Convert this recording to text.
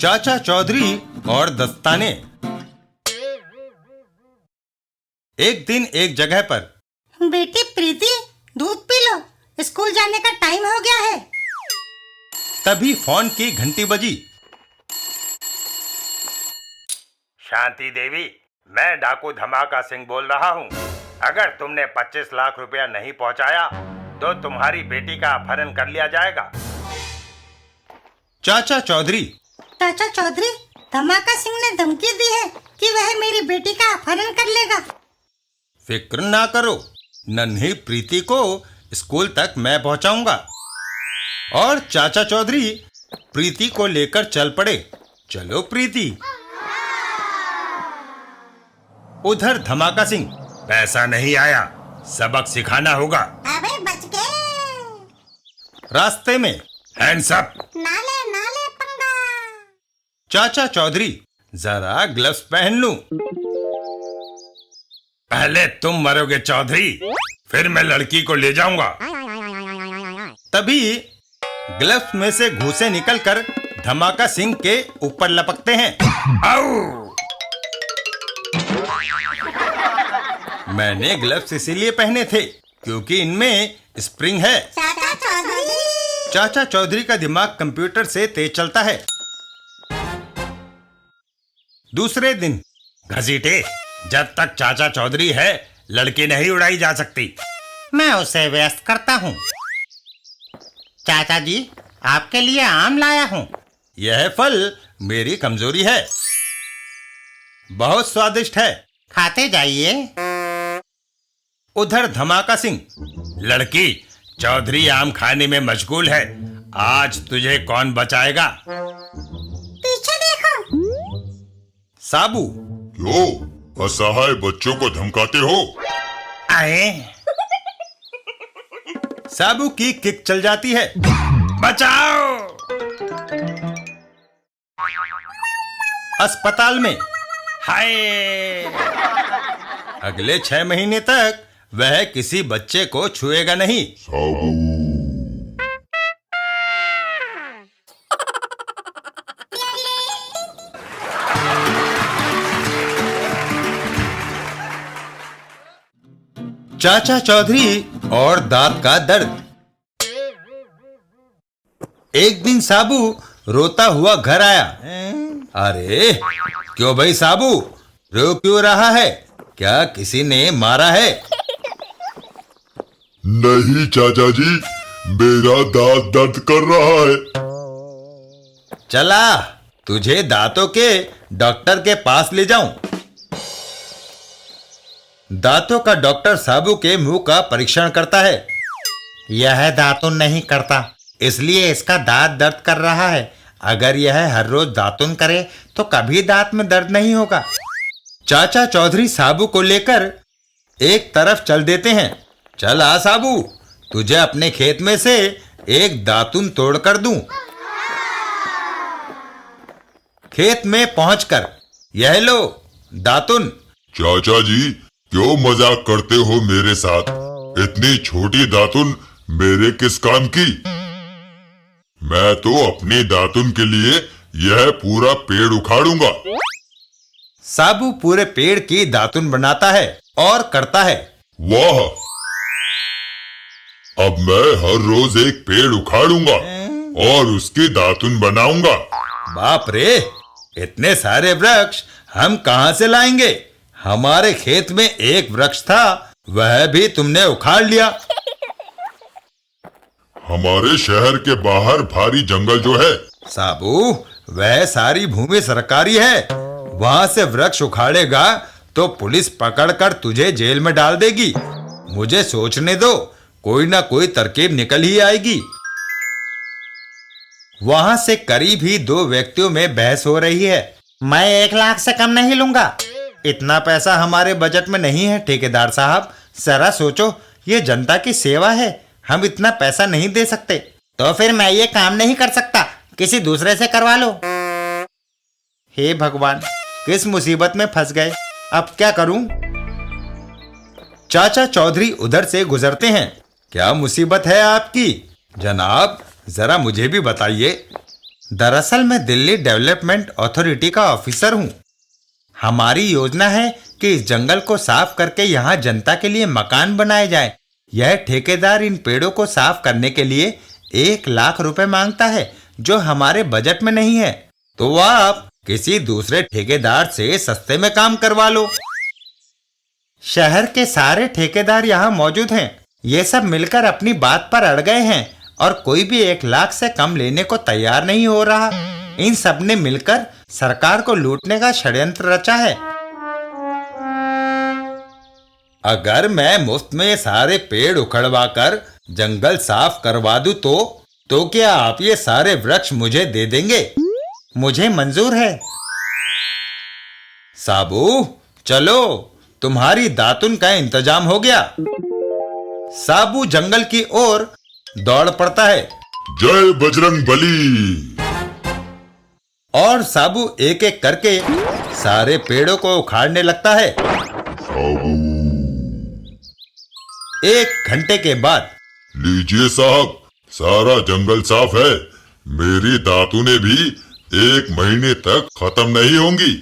चाचा चौधरी और दस्ताने। एक दिन एक जगह पर। बेटी प्रीति, दूध पी लो, स्कूल जाने का टाइम हो गया है। तभी फोन की घंटी बजी। शांति देवी, मैं डाकू धमाका सिंह बोल रहा हूँ। अगर तुमने 25 लाख रुपया नहीं पहुँचाया तो तुम्हारी बेटी का अपहरण कर लिया जाएगा। चाचा चौधरी, धमाका सिंह ने धमकी दी है कि वह मेरी बेटी का अपहरण कर लेगा। फिक्र ना करो, नन्ही प्रीति को स्कूल तक मैं पहुंचाऊंगा। और चाचा चौधरी प्रीति को लेकर चल पड़े। चलो प्रीति। उधर धमाका सिंह, पैसा नहीं आया, सबक सिखाना होगा। अबे बच गए। रास्ते में हैंड्स अप। नाले पंगा। चाचा चौधरी, जरा ग्लव्स पहन लूं। पहले तुम मरोगे चौधरी, फिर मैं लड़की को ले जाऊंगा। तभी ग्लव्स में से घूंसे निकलकर धमाका सिंह के ऊपर लपकते हैं। आओ! मैंने ग्लव्स इसीलिए पहने थे क्योंकि इनमें स्प्रिंग है। चाचा चौधरी का दिमाग कंप्यूटर से तेज चलता है। दूसरे दिन। घसीटे, जब तक चाचा चौधरी है लड़की नहीं उड़ाई जा सकती। मैं उसे व्यस्त करता हूँ। चाचा जी, आपके लिए आम लाया हूँ। यह फल मेरी कमजोरी है, बहुत स्वादिष्ट है, खाते जाइए। उधर धमाका सिंह, लड़की, चौधरी आम खाने में मशगूल है, आज तुझे कौन बचाएगा? पीछे देखो। साबू, क्यों असहाय बच्चों को धमकाते हो? आए, साबू की किक चल जाती है। बचाओ! अस्पताल में। हाय! अगले 6 महीने तक वह किसी बच्चे को छुएगा नहीं। साबू। चाचा चौधरी और दांत का दर्द। एक दिन साबू रोता हुआ घर आया। अरे क्यों भाई साबू, रो क्यों रहा है? क्या किसी ने मारा है? नहीं चाचा जी, मेरा दांत दर्द कर रहा है। चला तुझे दांतों के डॉक्टर के पास ले जाऊं। दांतों का डॉक्टर साबू के मुंह का परीक्षण करता है। यह दातुन नहीं करता, इसलिए इसका दांत दर्द कर रहा है। अगर यह हर रोज दातुन करे तो कभी दांत में दर्द नहीं होगा। चाचा चौधरी साबू को लेकर एक तरफ चल देते हैं। चल आ साबू, तुझे अपने खेत में से एक दातुन तोड़ कर दूं। खेत में पहुंचकर, यह लो दातुन। चाचा जी, क्यों मजाक करते हो मेरे साथ? इतनी छोटी दातुन मेरे किस काम की? मैं तो अपनी दातुन के लिए यह पूरा पेड़ उखाड़ूंगा। साबू पूरे पेड़ की दातुन बनाता है और करता है। वाह! अब मैं हर रोज एक पेड़ उखाड़ूंगा और उसकी दातुन बनाऊंगा। बाप रे, इतने सारे वृक्ष हम कहां से लाएंगे? हमारे खेत में एक वृक्ष था, वह भी तुमने उखाड़ लिया। हमारे शहर के बाहर भारी जंगल जो है। साबू, वह सारी भूमि सरकारी है। वहां से वृक्ष उखाड़ेगा तो पुलिस पकड़कर तुझे जेल में डाल देगी। मुझे सोचने दो, कोई ना कोई तरकीब निकल ही आएगी। वहां से करीब ही 2 व्यक्तियों में बहस हो रही है। मैं 1 लाख से कम नहीं लूंगा। इतना पैसा हमारे बजट में नहीं है ठेकेदार साहब। जरा सोचो, ये जनता की सेवा है, हम इतना पैसा नहीं दे सकते। तो फिर मैं ये काम नहीं कर सकता, किसी दूसरे से करवा लो। हे भगवान, किस मुसीबत में फंस गए, अब क्या करूं? चाचा चौधरी उधर से गुजरते हैं। क्या मुसीबत है आपकी? जनाब, जरा मुझे भी बताइए। दरअसल मैं दिल्ली डेवलपमेंट अथॉरिटी का ऑफिसर हूँ। हमारी योजना है कि इस जंगल को साफ करके यहाँ जनता के लिए मकान बनाए जाए। यह ठेकेदार इन पेड़ों को साफ करने के लिए 1,00,000 रुपए मांगता है, जो हमारे बजट में नहीं है। तो आप किसी दूसरे ठेकेदार से सस्ते में काम करवा लो। शहर के सारे ठेकेदार यहाँ मौजूद हैं। ये सब मिलकर अपनी बात पर अड़ गए हैं और कोई भी 1,00,000 से कम लेने को तैयार नहीं हो रहा। इन सब ने मिलकर सरकार को लूटने का षड्यंत्र रचा है। अगर मैं मुफ्त में सारे पेड़ उखड़वा कर जंगल साफ करवा दूं तो क्या आप ये सारे वृक्ष मुझे दे देंगे? मुझे मंजूर है। साबू, चलो, तुम्हारी दातुन का इंतजाम हो गया। साबू जंगल की ओर दौड़ पड़ता है जय बजरंग बली। और साबू एक एक करके सारे पेड़ों को उखाड़ने लगता है। साबू, 1 घंटे के बाद लीजिए साहब, सारा जंगल साफ है। मेरी दातुनें भी 1 महीने तक खत्म नहीं होंगी।